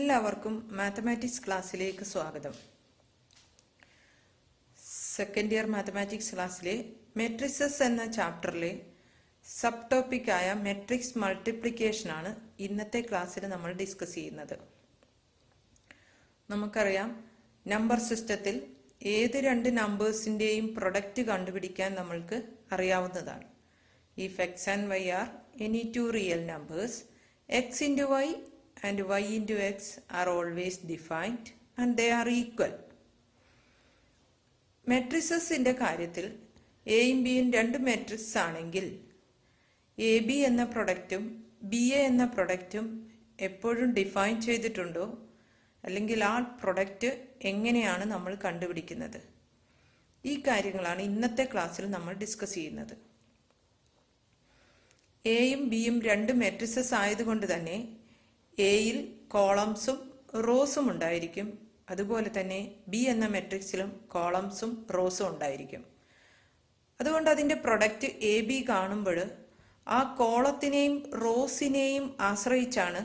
എല്ലാവർക്കും മാത്തമാറ്റിക്സ് ക്ലാസ്സിലേക്ക് സ്വാഗതം. സെക്കൻഡ് ഇയർ മാത്തമാറ്റിക്സ് ക്ലാസ്സിലെ മെട്രിസസ് എന്ന ചാപ്റ്ററിലെ സബ് ടോപ്പിക്കായ മെട്രിക്സ് മൾട്ടിപ്ലിക്കേഷനാണ് ഇന്നത്തെ ക്ലാസ്സിൽ നമ്മൾ ഡിസ്കസ് ചെയ്യുന്നത്. നമുക്കറിയാം, നമ്പർ സിസ്റ്റത്തിൽ ഏത് രണ്ട് നമ്പേഴ്സിൻ്റെയും പ്രൊഡക്റ്റ് കണ്ടുപിടിക്കാൻ നമ്മൾക്ക് അറിയാവുന്നതാണ്. If x and y are any two real numbers, x into y and y into x are always defined and they are equal. മെട്രിസസിൻ്റെ കാര്യത്തിൽ എയും ബിയും രണ്ട് മെട്രിക്സ് ആണെങ്കിൽ എ ബി എന്ന പ്രൊഡക്റ്റും ബി എ എന്ന പ്രൊഡക്റ്റും എപ്പോഴും ഡിഫൈൻ ചെയ്തിട്ടുണ്ടോ, അല്ലെങ്കിൽ ആ പ്രൊഡക്റ്റ് എങ്ങനെയാണ് നമ്മൾ കണ്ടുപിടിക്കുന്നത്, ഈ കാര്യങ്ങളാണ് ഇന്നത്തെ ക്ലാസ്സിൽ നമ്മൾ ഡിസ്കസ് ചെയ്യുന്നത്. എയും ബിയും രണ്ട് മെട്രിസസ് ആയതുകൊണ്ട് തന്നെ എയിൽ കോളംസും റോസും ഉണ്ടായിരിക്കും. അതുപോലെ തന്നെ ബി എന്ന മെട്രിക്സിലും കോളംസും റോസും ഉണ്ടായിരിക്കും. അതുകൊണ്ട് അതിൻ്റെ പ്രൊഡക്റ്റ് എ ബി കാണുമ്പോൾ ആ കോളത്തിനെയും റോസിനെയും ആശ്രയിച്ചാണ്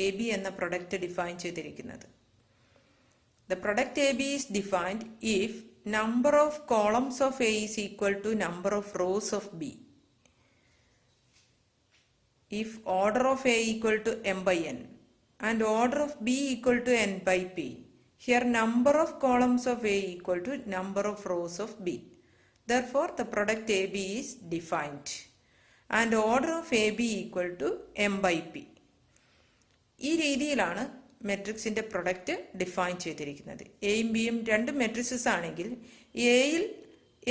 എ ബി എന്ന പ്രൊഡക്റ്റ് ഡിഫൈൻ ചെയ്തിരിക്കുന്നത്. The product A B is defined if number of columns of A is equal to number of rows of B. If order of A equal to m by n and order of B equal to n by p, here number of columns of A equal to number of rows of B. Therefore, the product AB is defined and order of AB equal to m by p. ഈ രീതിയിലാണ് മെട്രിക്സിൻ്റെ product define ചെയ്തിരിക്കുന്നത്. എയും ബിയും രണ്ട് matrixes ആണെങ്കിൽ എയിൽ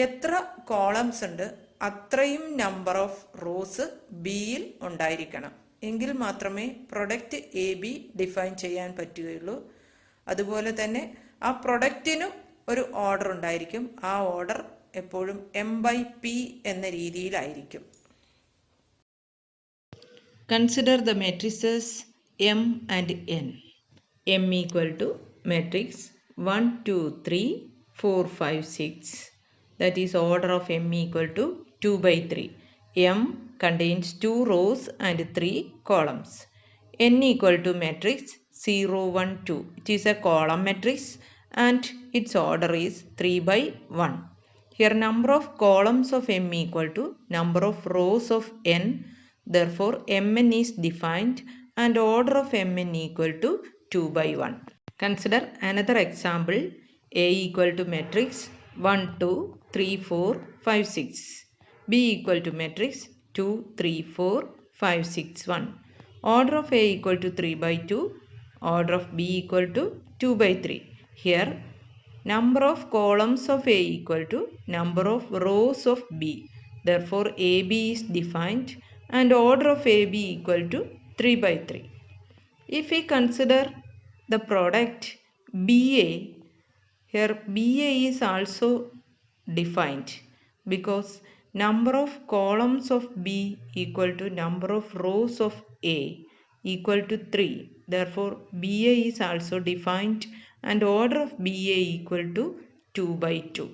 എത്ര columns ഉണ്ട് അത്രയും നമ്പർ ഓഫ് റോസ് ബിയിൽ ഉണ്ടായിരിക്കണം. എങ്കിൽ മാത്രമേ പ്രൊഡക്റ്റ് എ ബി ഡിഫൈൻ ചെയ്യാൻ പറ്റുകയുള്ളൂ. അതുപോലെ തന്നെ ആ പ്രൊഡക്റ്റിനും ഒരു ഓർഡർ ഉണ്ടായിരിക്കും. ആ ഓർഡർ എപ്പോഴും എം ബൈ പി എന്ന രീതിയിലായിരിക്കും. Consider the matrices M and N. M equal to matrix 1 2 3 4 5 6. That is order of m equal to 2 by 3. M contains 2 rows and 3 columns. N equal to matrix 0 1 2. It is a column matrix and its order is 3 by 1. Here number of columns of m equal to number of rows of n. Therefore mn is defined and order of mn equal to 2 by 1. Consider another example. A equal to matrix 1 2 3 4 5 6. B equal to matrix 2 3 4 5 6 1. Order of A equal to 3 by 2. Order of B equal to 2 by 3. Here number of columns of A equal to number of rows of B. Therefore AB is defined and order of AB equal to 3 by 3. If we consider the product BA, here BA is also defined because number of columns of B equal to number of rows of A equal to 3. Therefore BA is also defined and order of BA equal to 2 by 2.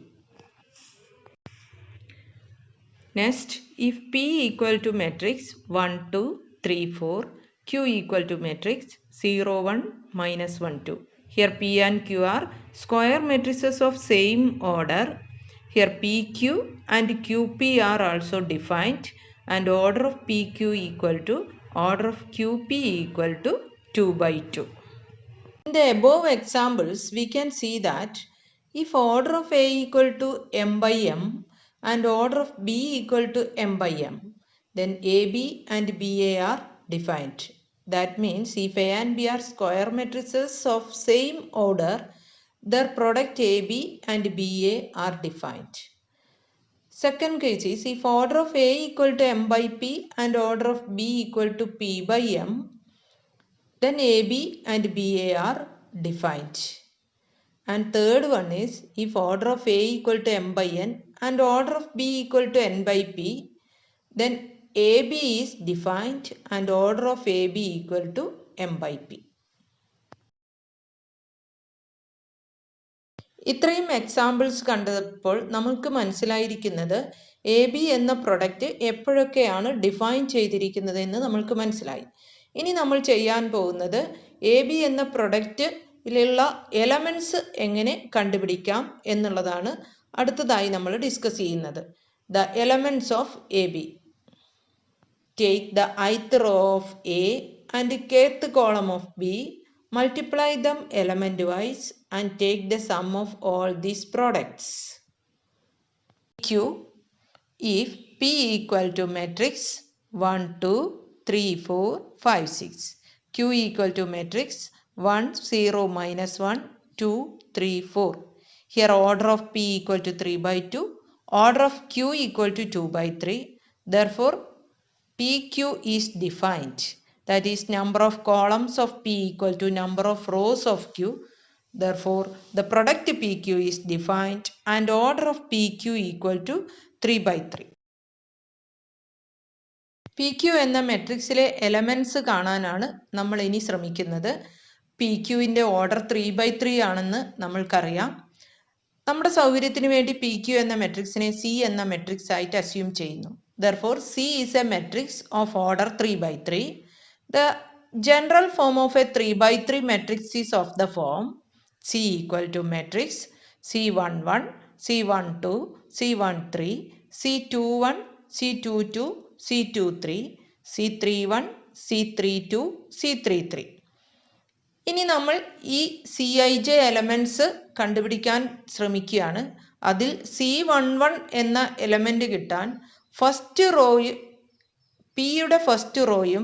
Next, if P equal to matrix 1 2 3 4, Q equal to matrix 0 1 minus 1 2. Here P and Q are square matrices of same order. Here PQ and QP are also defined and order of PQ equal to order of QP equal to 2 by 2. In the above examples, we can see that if order of A equal to m by m and order of B equal to m by m, then AB and BA are defined. That means if A and B are square matrices of same order, their product AB and BA are defined. Second case is if order of A equal to m by p and order of B equal to p by m, then AB and BA are defined. And third one is if order of A equal to m by n and order of B equal to n by p, then AB is defined and order of AB equal to m by p. ഇത്രയും examples കണ്ടപ്പോൾ നമുക്ക് മനസ്സിലായിരിക്കുന്നത് A B എന്ന product എപ്പോഴൊക്കെയാണ് define ചെയ്തിരിക്കുന്നത് എന്ന് നമ്മൾക്ക് മനസ്സിലായി. ഇനി നമ്മൾ ചെയ്യാൻ പോകുന്നത് എ ബി എന്ന പ്രൊഡക്റ്റിലുള്ള എലമെൻറ്റ്സ് എങ്ങനെ കണ്ടുപിടിക്കാം എന്നുള്ളതാണ് അടുത്തതായി നമ്മൾ ഡിസ്കസ് ചെയ്യുന്നത്. The elements of A B. Take the ith row of A and kth column of B, multiply them element wise and take the sum of all these products. Q, if P equal to matrix 1, 2, 3, 4, 5, 6. Q equal to matrix 1, 0, minus 1, 2, 3, 4. Here order of P equal to 3 by 2, order of Q equal to 2 by 3. Therefore, PQ is defined. That is, number of columns of P equal to number of rows of Q. Therefore, the product PQ is defined and order of PQ equal to 3 by 3. PQ എന്ന മെട്രിക്സിലെ elements കാണാനാണ് നമ്മൾ ഇനി ശ്രമിക്കുന്നത്. PQവിൻ്റെ order 3 by 3 ആണെന്ന് നമ്മൾക്കറിയാം. നമ്മുടെ സൗകര്യത്തിന് വേണ്ടി PQ എന്ന മെട്രിക്സിനെ C എന്ന മെട്രിക്സ് ആയിട്ട് അസ്യൂം ചെയ്യുന്നു. Therefore, C is a matrix of order 3 by 3. The general form of a 3 by 3 matrix is of the form C equal to matrix C11, C12, C13, C21, C22, C23, C31, C32, C33. ഇനി നമ്മൾ ഈ CIJ elements കണ്ടുപിടിക്കാൻ ശ്രമിക്കുകയാണ്. അതിൽ C11 എന്ന element കിട്ടാൻ first row പിയുടെ first റോയും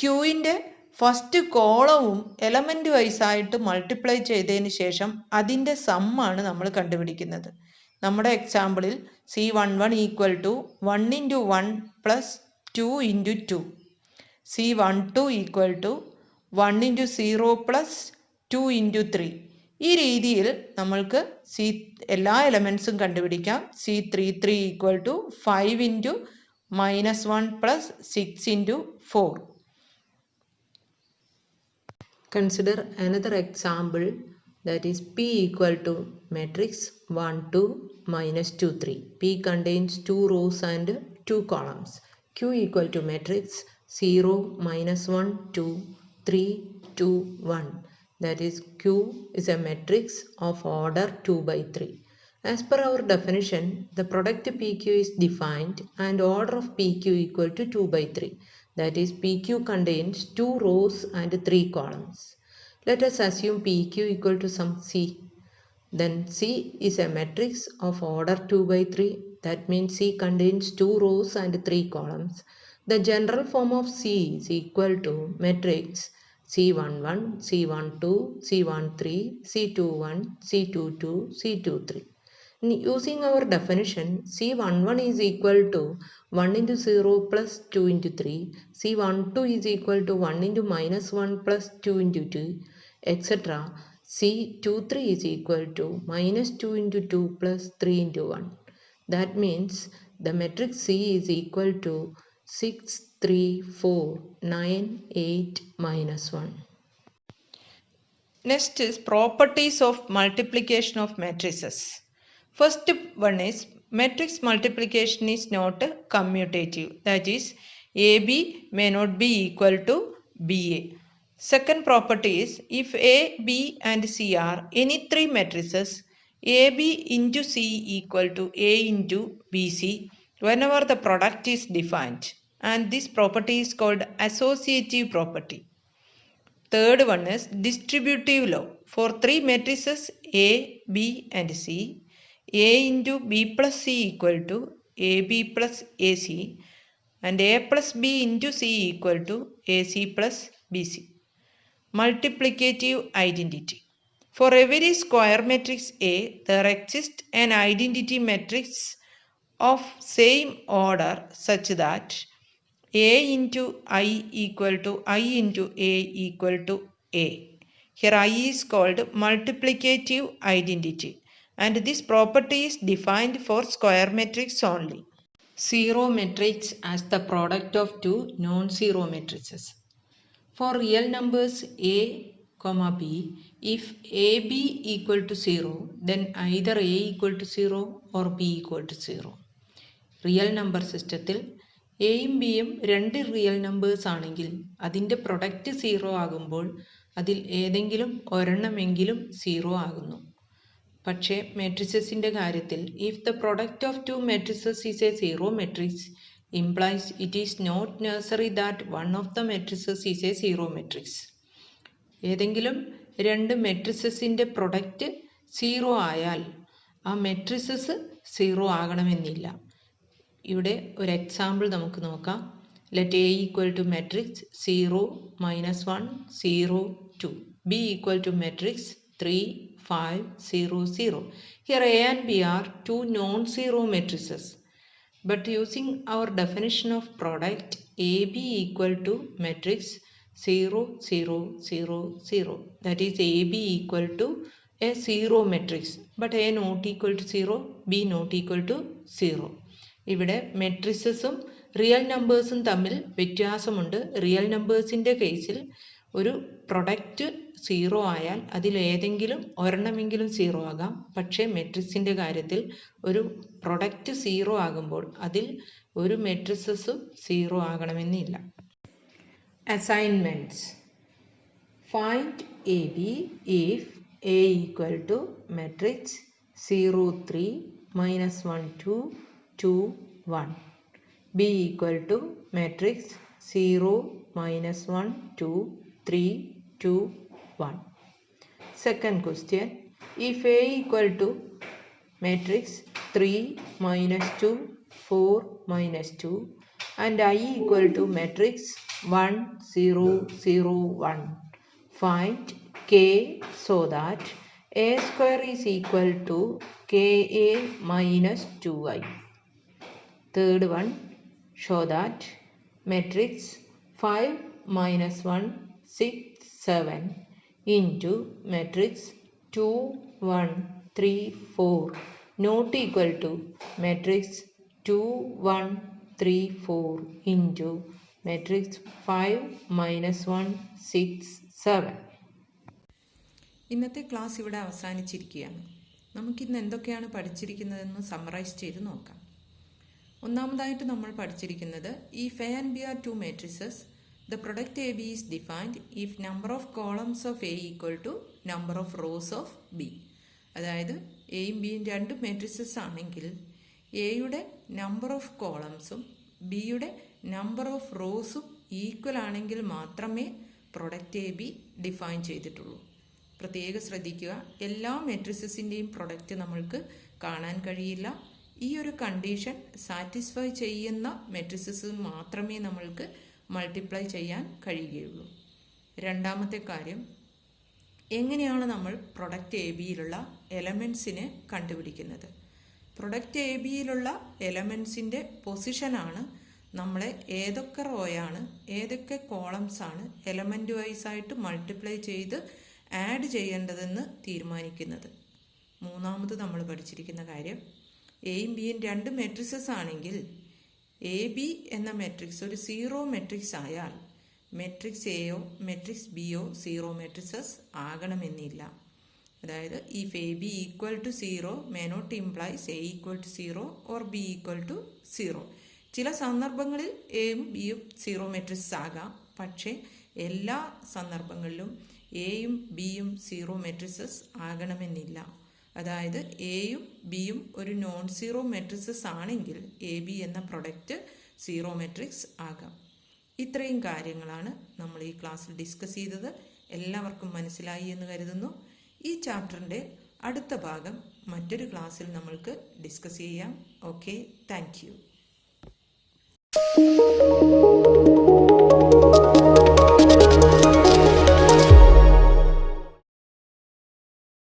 ക്യൂവിൻ്റെ ഫസ്റ്റ് കോളവും എലമെൻറ്റ് വൈസായിട്ട് മൾട്ടിപ്ലൈ ചെയ്തതിന് ശേഷം അതിൻ്റെ സമ്മാണ് നമ്മൾ കണ്ടുപിടിക്കുന്നത്. നമ്മുടെ എക്സാമ്പിളിൽ C11 equal to 1 into 1 plus 2 into 2. C12 equal to 1 into 0 plus 2 into 3. ഈ രീതിയിൽ നമ്മൾക്ക് എല്ലാ എലമെൻറ്റ്സും കണ്ടുപിടിക്കാം. C33 equal to 5 into minus 1 plus 6 into 4. Consider another example, that is P equal to matrix 1, 2, minus 2, 3. P contains 2 rows and 2 columns. Q equal to matrix 0, minus 1, 2, 3, 2, 1. That is, Q is a matrix of order 2 by 3. As per our definition, the product PQ is defined and order of PQ equal to 2 by 3. That is, PQ contains 2 rows and 3 columns. Let us assume PQ equal to some C. Then C is a matrix of order 2 by 3. That means C contains 2 rows and 3 columns. The general form of C is equal to matrix C11, C12, C13, C21, C22, C23. Using our definition, C11 is equal to 1 into 0 plus 2 into 3. C12 is equal to 1 into minus 1 plus 2 into 2, etc. C23 is equal to minus 2 into 2 plus 3 into 1. That means the matrix C is equal to 6, 3, 4, 9, 8, minus 1. Next is properties of multiplication of matrices. First one is matrix multiplication is not commutative. That is, AB may not be equal to BA. Second property is if A, B and C are any three matrices, AB into C equal to A into BC whenever the product is defined, and this property is called associative property. Third one is distributive law. For three matrices A, B and C, A into B plus C equal to AB plus AC and A plus B into C equal to AC plus BC. Multiplicative identity. For every square matrix A, there exists an identity matrix of same order such that A into I equal to I into A equal to A. Here I is called multiplicative identity, and this property is defined for square matrix only. Zero matrix as the product of two non-zero matrices. For real numbers A, B, if AB equal to 0, then either A equal to 0 or B equal to 0. Real number സിസ്റ്റത്തിൽ എയും ബിയും രണ്ട് real numbers ആണെങ്കിൽ അതിൻ്റെ product 0 ആകുമ്പോൾ അതിൽ ഏതെങ്കിലും ഒരെണ്ണമെങ്കിലും zero ആകുന്നു. പക്ഷേ മെട്രിസസിൻ്റെ കാര്യത്തിൽ if the product of two matrices is A zero matrix implies it is not necessary that one of the matrices is a zero matrix. ഏതെങ്കിലും രണ്ട് മെട്രിസസിൻ്റെ പ്രൊഡക്റ്റ് സീറോ ആയാൽ ആ മെട്രിസസ് സീറോ ആകണമെന്നില്ല. ഇവിടെ ഒരു എക്സാമ്പിൾ നമുക്ക് നോക്കാം. Let A equal to matrix 0 -1 0 2, B equal to matrix 3 5 0 0. Here A and B are two non-zero matrices. But using our definition of product, AB equal to matrix 0 0 0 0. That is AB equal to a zero matrix. But A not equal to 0, B not equal to 0. ഇവിടെ മെട്രിസസും real നമ്പേഴ്സും തമ്മിൽ വ്യത്യാസമുണ്ട്. Real നമ്പേഴ്സിൻ്റെ കേസിൽ ഒരു product zero ആയാൽ അതിലേതെങ്കിലും ഒരെണ്ണമെങ്കിലും zero ആകാം. പക്ഷേ മെട്രിക്സിൻ്റെ കാര്യത്തിൽ ഒരു പ്രൊഡക്റ്റ് സീറോ ആകുമ്പോൾ അതിൽ ഒരു മെട്രിസസും സീറോ ആകണമെന്നില്ല. Assignments. Find A B if A equal to matrix 0 3 -1 2 2 1, B equal to matrix 0 -1 2 3 2 1. Second question, if A equal to matrix 3 -2 4 -2 and I equal to matrix 1 0 0 1, find K so that A square is equal to KA minus 2I. Third one, show that matrix 5 -1 6 7 into matrix 2 1 3 4 not equal to matrix 2 1 3 4 into matrix 5 -1 6 7. ഇന്നത്തെ class ഇവിടെ അവസാനിച്ചിരിക്കുകയാണ്. നമുക്കിന്ന് എന്തൊക്കെയാണ് പഠിച്ചിരിക്കുന്നതെന്ന് summarise ചെയ്ത് നോക്കാം. ഒന്നാമതായിട്ട് നമ്മൾ പഠിച്ചിരിക്കുന്നത് if A and B are two matrices, the product AB is defined if number of columns of A equal to number of rows of B. അതായത് എയും ബിയും രണ്ട് മെട്രിസസ് ആണെങ്കിൽ എയുടെ നമ്പർ ഓഫ് കോളംസും ബിയുടെ നമ്പർ ഓഫ് റോസും ഈക്വൽ ആണെങ്കിൽ മാത്രമേ പ്രൊഡക്റ്റ് എ ബി ഡിഫൈൻ ചെയ്തിട്ടുള്ളൂ. പ്രത്യേകം ശ്രദ്ധിക്കുക, എല്ലാ മെട്രിസസിൻ്റെയും പ്രൊഡക്റ്റ് നമ്മൾക്ക് കാണാൻ കഴിയില്ല. ഈ ഒരു കണ്ടീഷൻ സാറ്റിസ്ഫൈ ചെയ്യുന്ന മെട്രിസസ് മാത്രമേ നമ്മൾക്ക് മൾട്ടിപ്ലൈ ചെയ്യാൻ കഴിയുകയുള്ളൂ. രണ്ടാമത്തെ കാര്യം, എങ്ങനെയാണ് നമ്മൾ പ്രൊഡക്റ്റ് എ ബിയിലുള്ള എലമെൻസിനെ കണ്ടുപിടിക്കുന്നത്? പ്രൊഡക്റ്റ് എ ബിയിലുള്ള എലമെൻസിൻ്റെ പൊസിഷനാണ് നമ്മളെ ഏതൊക്കെ റോയാണ് ഏതൊക്കെ കോളംസാണ് എലമെൻറ്റ് വൈസായിട്ട് മൾട്ടിപ്ലൈ ചെയ്ത് ആഡ് ചെയ്യേണ്ടതെന്ന് തീരുമാനിക്കുന്നത്. മൂന്നാമത് നമ്മൾ പഠിച്ചിരിക്കുന്ന കാര്യം, എയും ബിയും രണ്ട് മെട്രിസസ് ആണെങ്കിൽ എ ബി എന്ന മെട്രിക്സ് ഒരു സീറോ മെട്രിക്സ് ആയാൽ മെട്രിക്സ് എയോ മെട്രിക്സ് ബിയോ സീറോ മെട്രിസസ് ആകണമെന്നില്ല. അതായത് if A B equal to 0 may not implies A equal to 0 or B equal to 0. ചില സന്ദർഭങ്ങളിൽ എയും ബിയും സീറോ മെട്രിക്സ് ആകാം, പക്ഷേ എല്ലാ സന്ദർഭങ്ങളിലും എയും ബിയും സീറോ മെട്രിസസ് ആകണമെന്നില്ല. അതായത് എയും ബിയും ഒരു നോൺ സീറോ മെട്രിസസ് ആണെങ്കിൽ എ ബി എന്ന പ്രൊഡക്റ്റ് സീറോ മെട്രിക്സ് ആകാം. ഇത്രയും കാര്യങ്ങളാണ് നമ്മൾ ഈ ക്ലാസ്സിൽ ഡിസ്കസ് ചെയ്തത്. എല്ലാവർക്കും മനസ്സിലായി എന്ന് കരുതുന്നു. ഈ ചാപ്റ്ററിൻ്റെ അടുത്ത ഭാഗം മറ്റൊരു ക്ലാസ്സിൽ നമ്മൾക്ക് ഡിസ്കസ് ചെയ്യാം. Okay, thank you.